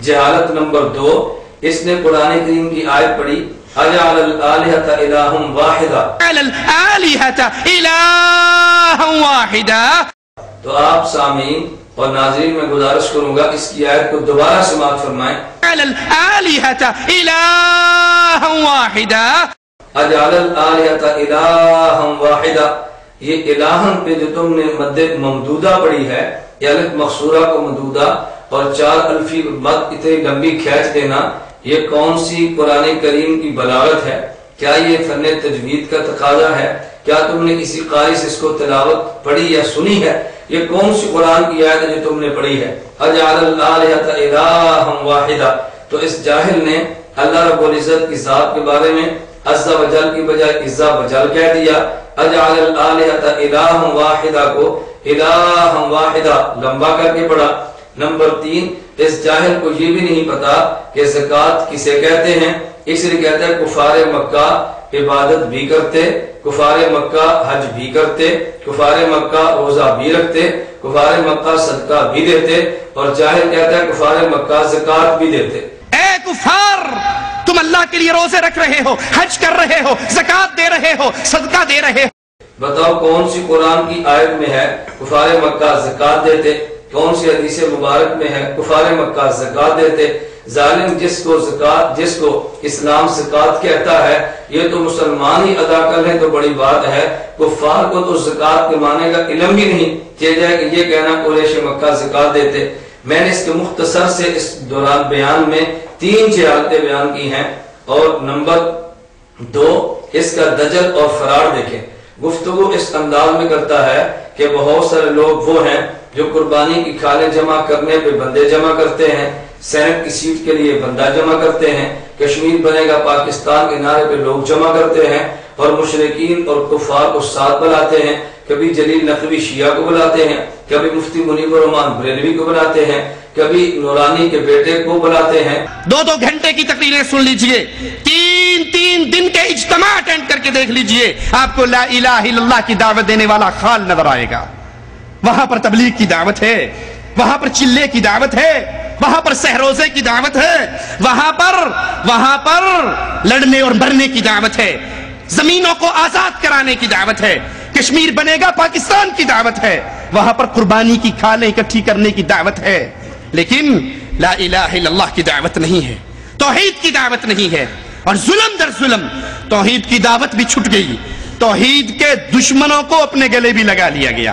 جہالت نمبر 2، اس نے قرآن کریم کی آیت پڑھی اجعل الآلہۃ الہ واحدہ، الآلہۃ الہ واحدہ۔ تو آپ سامعین اور ناظرین میں گزارش کروں گا اس کی آیت کو دوبارہ سماعت فرمائیں۔ الآلہۃ الہ واحدہ، اجعل الآلہۃ الہ واحدہ، یہ الہن پہ جو تم نے مد ممدودہ پڑھی ہے، یہ الف مقصورہ کو ممدودہ اور 4 الفی مد اتنی لمبی کھینچ دینا، یہ کون سی قرآن کریم کی بلاغت ہے؟ کیا یہ فن تجوید کا تقاضا ہے؟ کیا تم نے کسی قاری سے اس کو تلاوت پڑھی یا سنی ہے؟ یہ کون سی قرآن کی آیت ہے جو تم نے پڑھی ہے؟ اجعل الآلہۃ الہ واحدہ۔ تو اس جاہل نے اللہ رب العزت کی ذات کے بارے میں عز و جل کی بجائے عز و جل کہہ دیا۔ اجعل الآلہۃ الہ واحدہ کو الہ واحدہ لمبا کر کے پڑھا۔ نمبر 3، اس جاہل کو یہ بھی نہیں پتا کہ زکوٰۃ کسے کہتے ہیں، اس لیے کہتا ہے کفار مکہ عبادت بھی کرتے، کفار مکہ حج بھی کرتے، کفار مکہ روزہ بھی رکھتے، کفار مکہ صدقہ بھی دیتے، اور جاہل کہتا ہے کفار مکہ زکوٰۃ بھی دیتے۔ اے کفار، تم اللہ کے لیے روزے رکھ رہے ہو، حج کر رہے ہو، زکوٰۃ دے رہے ہو، صدقہ دے رہے ہو، بتاؤ کون سی قرآن کی آیت میں ہے کفار مکہ زکوٰۃ دیتے؟ کون سی حدیث مبارک میں ہے کفار مکہ زکوٰۃ دیتے؟ ظالم جس کو اسلام زکوٰۃ کہتا ہے، یہ تو مسلمان ہی ادا کر لیں تو بڑی بات ہے، کفار کو تو زکوٰۃ کے معنی کا علم بھی نہیں چل جائے کہ یہ کہنا قریش مکہ زکوٰۃ دیتے۔ میں نے اس کے مختصر سے اس دوران بیان میں 3 جہالتیں بیان کی ہیں، اور نمبر 2 اس کا دجل اور فرار دیکھیں۔ گفتگو اس انداز میں کرتا ہے کہ بہت سارے لوگ وہ ہیں جو قربانی کی کھالیں جمع کرنے پہ بندے جمع کرتے ہیں، سینٹ کی سیٹ کے لیے بندہ جمع کرتے ہیں، کشمیر بنے گا پاکستان کے نعرے پہ لوگ جمع کرتے ہیں، اور مشرکین اور کفار کو ساتھ بلاتے ہیں، کبھی جلیل نقوی شیعہ کو بلاتے ہیں، کبھی مفتی منیب الرحمان بریلوی کو بلاتے ہیں، کبھی نورانی کے بیٹے کو بلاتے ہیں۔ 2 گھنٹے کی تقریریں سن لیجئے، 3 دن کے اجتماع اٹینڈ کر کے دیکھ لیجئے، آپ کو لا الہ الا اللہ کی دعوت دینے والا خال نظر آئے گا۔ وہاں پر تبلیغ کی دعوت ہے، وہاں پر چلے کی دعوت ہے، وہاں پر سہروزے کی دعوت ہے، وہاں پر لڑنے اور مرنے کی دعوت ہے، زمینوں کو آزاد کرانے کی دعوت ہے، کشمیر بنے گا پاکستان کی دعوت ہے، وہاں پر قربانی کی کھالیں اکٹھی کرنے کی دعوت ہے، لیکن لا الہ الا اللہ کی دعوت نہیں ہے، توحید کی دعوت نہیں ہے، اور ظلم در ظلم توحید کی دعوت بھی چھٹ گئی، توحید کے دشمنوں کو اپنے گلے بھی لگا لیا گیا۔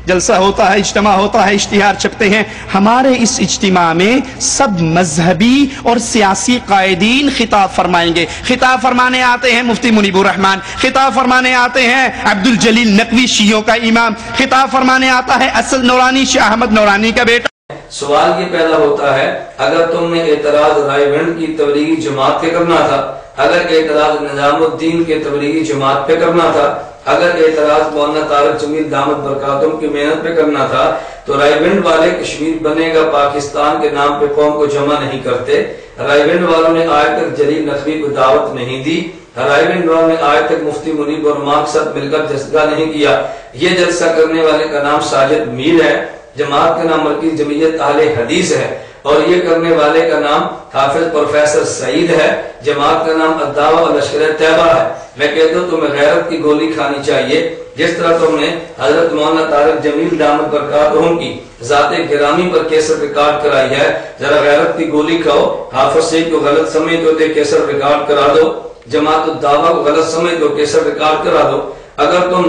جلسہ ہوتا ہے، اجتماع ہوتا ہے، اشتہار چھپتے ہیں، ہمارے اس اجتماع میں سب مذہبی اور سیاسی قائدین خطاب فرمائیں گے۔ خطاب فرمانے آتے ہیں مفتی منیب الرحمان، خطاب فرمانے آتے ہیں عبد الجلیل نقوی شیعوں کا امام، خطاب فرمانے آتا ہے اسد نورانی شاہ احمد نورانی کا بیٹا۔ سوال یہ پیدا ہوتا ہے، اگر تم نے اعتراض رائے ونڈ کی تبلیغی جماعت پہ کرنا تھا، اگر اعتراض نظام الدین کے تبلیغی جماعت پہ کرنا تھا، اگر اعتراض مولانا طارق جمیل دامت برکاتہم کی محنت پہ کرنا تھا، تو رائے ونڈ والے کشمیر بنے گا پاکستان کے نام پہ قوم کو جمع نہیں کرتے۔ رائے ونڈ والوں نے آج تک جلیل نقوی کو دعوت نہیں دی، رائے ونڈ والوں نے آج تک مفتی منیب اور ماں کے ساتھ مل کر جلسہ نہیں کیا۔ یہ جلسہ کرنے والے کا نام ساجد میر ہے، جماعت کا نام مرکزی جمعیت اہل حدیث ہے، اور یہ کرنے والے کا نام حافظ پروفیسر سعید ہے، جماعت کا نام الدعوہ واللشکر طیبہ ہے۔ میں کہتا ہوں تمہیں غیرت کی گولی کھانی چاہیے، جس طرح تم نے حضرت مولانا طارق جمیل دامت برکاتہم کی ذات گرامی پر کیسٹ ریکارڈ کرائی ہے، ذرا غیرت کی گولی کھاؤ۔ حافظ سعید کو غلط سمجھتے ہو تو کیسٹ ریکارڈ کرا دو، جماعت الدعوہ کو غلط سمجھتے ہو کیسٹ ریکارڈ کرا دو۔ اگر تم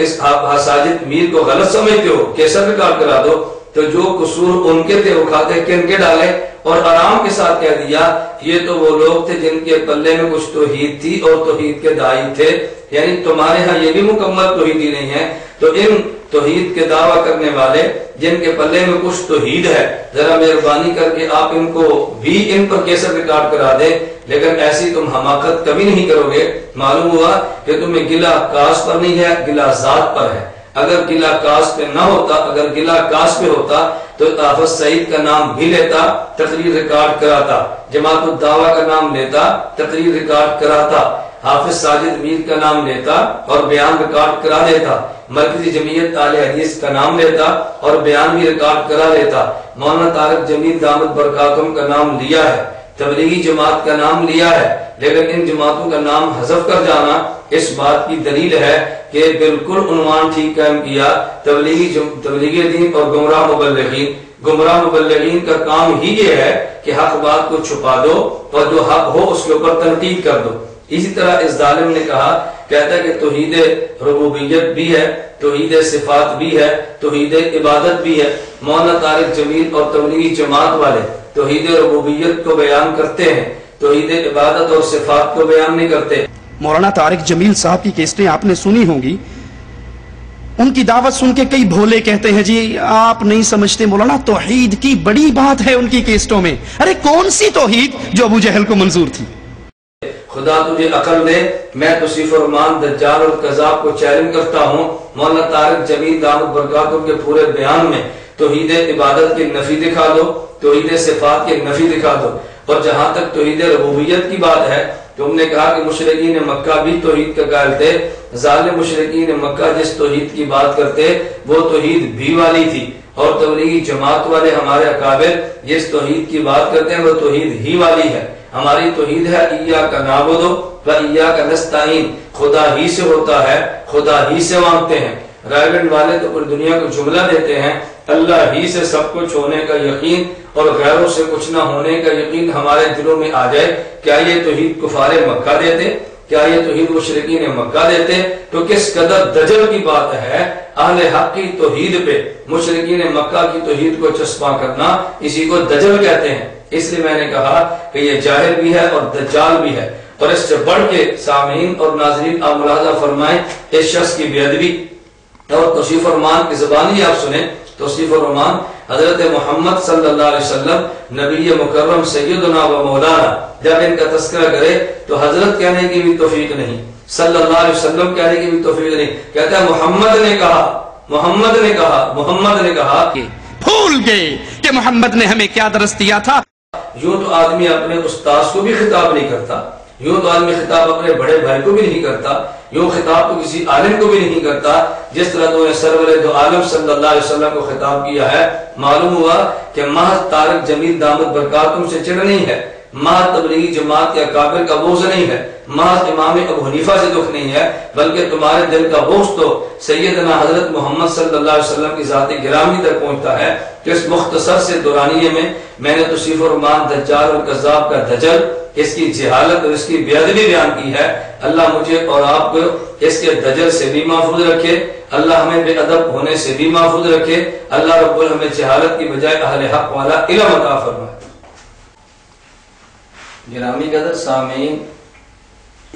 اس ساجد میر کو غلط سمجھتے ہو کیسٹ ریکارڈ کرا دو، تو جو قصور ان کے تھے وہ کھاتے کن کے ڈالے، اور آرام کے ساتھ کہہ دیا یہ تو وہ لوگ تھے جن کے پلے میں کچھ توحید تھی اور توحید کے داعی تھے، یعنی تمہارے ہاں یہ بھی مکمل توحیدی نہیں ہے۔ تو ان توحید کے دعویٰ کرنے والے جن کے پلے میں کچھ توحید ہے، ذرا مہربانی کر کے آپ ان کو بھی ان پر کیسٹ ریکارڈ کرا دیں، لیکن ایسی تم حماقت کبھی نہیں کرو گے۔ معلوم ہوا کہ تمہیں گلہ کاس پر نہیں ہے، گلہ ذات پر ہے۔ اگر گلہ کاس پہ نہ ہوتا، اگر گلہ کاس پہ ہوتا تو حافظ سعید کا نام بھی لیتا، تقریر ریکارڈ کراتا، جماعت الدعوہ کا نام لیتا، تقریر ریکارڈ کراتا۔ حافظ ساجد میر کا نام لیتا اور بیان ریکارڈ کرا دیتا، مرکزی جمعیت اہل حدیث کا نام لیتا اور بیان بھی ریکارڈ کرا لیتا، مولانا طارق جمیل دامت برکاتہم کا نام لیا ہے، تبلیغی جماعت کا نام لیا ہے، لیکن ان جماعتوں کا نام حذف کر جانا اس بات کی دلیل ہے کہ بالکل عنوان ٹھیک قائم کیا، تبلیغی دین اور گمراہ مبلغین۔ گمراہ مبلغین کا کام ہی یہ ہے کہ حق بات کو چھپا دو اور جو حق ہو اس کے اوپر تنقید کر دو۔ اسی طرح اس ظالم نے کہا، کہتا ہے کہ توحید ربوبیت بھی ہے، توحید صفات بھی ہے، توحید عبادت بھی ہے۔ مولانا طارق جمیل اور تبلیغی جماعت والے توحید ربوبیت کو بیان کرتے ہیں، توحید عبادت اور صفات کو بیان نہیں کرتے۔ مولانا طارق جمیل صاحب کی کیسٹیں آپ نے سنی ہوں گی، ان کی دعوت سن کے کئی بھولے کہتے ہیں جی آپ نہیں سمجھتے مولانا، توحید کی بڑی بات ہے ان کی کیسٹوں میں۔ ارے کون سی توحید جو ابو جہل کو منظور تھی؟ خدا تجھے عقل دے، میں توصیف الرحمان دجال اور کذاب کو چیلنج کرتا ہوں، مولانا طارق جمیل دامت برکاتہم کے پورے بیان میں توحید عبادت کی نفی دکھا دو، توحید صفات کی نفی دکھا دو، اور جہاں تک توحید ربوبیت کی بات ہے تم نے کہا کہ مشرکین مکہ بھی توحید کا قائل تھے، ظالم مشرکین مکہ جس توحید کی بات کرتے وہ توحید بھی والی تھی، اور تبلیغی جماعت والے ہمارے اکابر جس توحید کی بات کرتے ہیں وہ توحید ہی والی ہے۔ ہماری توحید ہے ایاک نعبد و ایاک نستعین، خدا ہی سے ہوتا ہے، خدا ہی سے مانگتے ہیں۔ رائے والے تو پوری دنیا کو جملہ دیتے ہیں اللہ ہی سے سب کچھ ہونے کا یقین اور غیروں سے کچھ نہ ہونے کا یقین ہمارے دلوں میں آ جائے، کیا یہ توحید کفار مکہ دیتے؟ کیا یہ توحید مشرکین مکہ دیتے؟ تو کس قدر دجل کی بات ہے اہل حق کی توحید پہ مشرکین مکہ کی توحید کو چسپاں کرنا، اسی کو دجل کہتے ہیں۔ اس لیے میں نے کہا کہ یہ جاہل بھی ہے اور دجال بھی ہے، اور اس سے بڑھ کے سامعین اور ناظرین آپ ملاحظہ فرمائیں اس شخص کی بے ادبی اور توصیف الرحمان کی زبانی آپ سنیں۔ توصیف الرحمان حضرت محمد صلی اللہ علیہ وسلم نبی مکرم سیدنا و مولانا، جب ان کا تذکرہ کرے تو حضرت کہنے کی بھی توفیق نہیں، صلی اللہ علیہ وسلم کہنے کی بھی توفیق نہیں، کہتا ہے محمد نے کہا، محمد نے کہا، محمد نے کہا۔ بھول گئے کہ محمد نے ہمیں کیا درس دیا تھا۔ یوں تو آدمی اپنے استاذ کو بھی خطاب نہیں کرتا، یوں تو آدمی خطاب اپنے بڑے بھائی کو بھی نہیں کرتا، یوں خطاب تو کسی عالم کو بھی نہیں کرتا، جس طرح تو نے سرور دو عالم صلی اللہ علیہ وسلم کو خطاب کیا ہے۔ معلوم ہوا کہ محض طارق جمیل دامت برکاتہم سے چڑھ نہیں ہے، محض تبلیغی جماعت یا کافر کا بغض نہیں ہے، محض امام ابو حنیفہ سے دکھ نہیں ہے، بلکہ تمہارے دل کا بغض تو سیدنا حضرت محمد صلی اللہ علیہ وسلم کی ذات گرامی تک پہنچتا ہے۔ کہ اس مختصر سے دورانیے میں نے توصیف الرحمان دجال اور کذاب کا دجل، اس کی جہالت اور اس کی بے ادبی بیان کی ہے۔ اللہ مجھے اور آپ کو اس کے دجل سے بھی محفوظ رکھے، اللہ ہمیں بے ادب ہونے سے بھی محفوظ رکھے، اللہ رب العالمین ہمیں جہالت کی بجائے اہل حق والا علم عطا فرمائے۔ گرامی قدر سامعین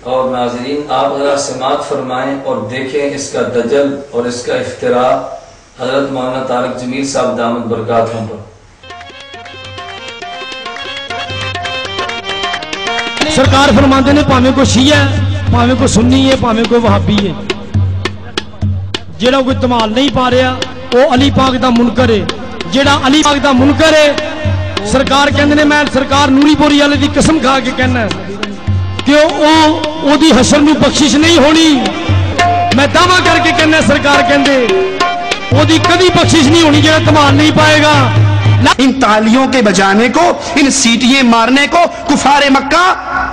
اور ناظرین، آپ ذرا سماعت فرمائیں اور دیکھیں اس کا دجل اور اس کا افتراء حضرت مولانا طارق جمیل صاحب دامت برکاتہم پر۔ سرکار فرماتے نے پاویں کو شیعہ ہے، پاویں کو سنی ہے، پاویں کو وہابی ہے، جیڑا کوئی تمال نہیں پا رہا وہ علی پاک دا منکر ہے، جیڑا علی پاک دا منکر ہے سرکار کہندے نے، میں سرکار نوری پوری والے دی قسم کھا کے کہنا ہے کہ او دی حشر میں بخشش نہیں ہونی، میں دعویٰ کر کے کہنا ہے سرکار کہندے او دی کبھی بخشش نہیں ہونی جیڑا تمال نہیں پائے گا۔ ان تالیوں کے بجانے کو، ان سیٹیاں مارنے کو کفار مکہ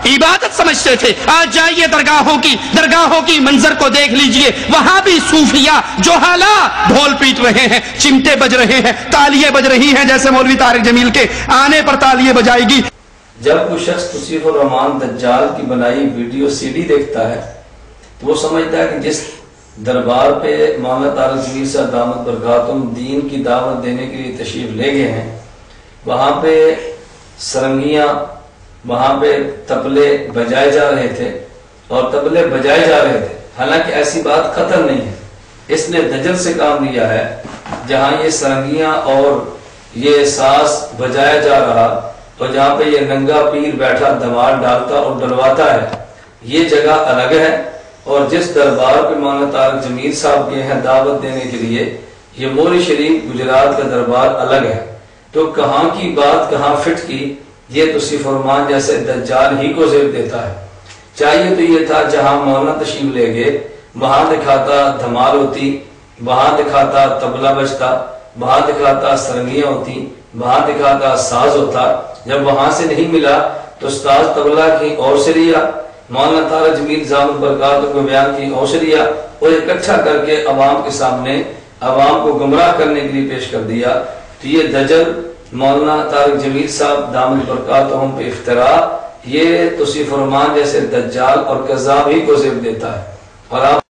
عبادت سمجھتے تھے۔ آج جائیے درگاہوں کی منظر کو دیکھ لیجئے، وہاں بھی صوفیہ جوہلا ڈھول پیٹ رہے ہیں، چمٹے بج رہے ہیں، تالیاں بج رہی ہیں، جیسے مولوی طارق جمیل کے آنے پر تالیاں بجائے گی۔ جب کوئی شخص توصیف الرحمان دجال کی بنائی ویڈیو سی ڈی دیکھتا ہے تو وہ سمجھتا ہے کہ جس دربار پہ مولانا طارق جمیل صاحب دامت برکاتہم دین کی دعوت دینے کے لیے تشریف لے گئے ہیں، وہاں پہ سرنگیاں، وہاں پہ تبلے بجائے جا رہے تھے اور تبلے بجائے جا رہے تھے، حالانکہ ایسی بات قطع نہیں ہے۔ اس نے دجل سے کام لیا ہے، جہاں یہ سرنگیاں اور یہ ساز بجایا جا رہا اور جہاں پہ یہ ننگا پیر بیٹھا دمال ڈالتا اور ڈلواتا ہے، یہ جگہ الگ ہے، اور جس دربار پہ مولانا طارق جمیل صاحب گئے ہیں دعوت دینے کے لیے، یہ موری شریف گجرات کا دربار الگ ہے۔ تو کہاں کی بات کہاں فٹ کی، یہ توصیف الرحمان جیسے دجال ہی کو زیب دیتا ہے۔ چاہیے تو یہ تھا جہاں مولانا تشریف لے گئے وہاں دکھاتا دھمال ہوتی، وہاں دکھاتا طبلہ بجتا، وہاں دکھاتا سرنگیاں ہوتی، وہاں دکھاتا ساز ہوتا۔ جب وہاں سے نہیں ملا تو استاذ طبلہ کی اور سے لیا، مولانا طارق جمیل زامن برکات کو بیان کی اور سے لیا، اور اکٹھا کر کے عوام کے سامنے عوام کو گمراہ کرنے کے لیے پیش کر دیا۔ تو یہ دجل مولانا طارق جمیل صاحب دامن برکاتہم پہ افتراء، یہ توصیف فرمان جیسے دجال اور کذاب ہی کو زیب دیتا ہے۔ اور آپ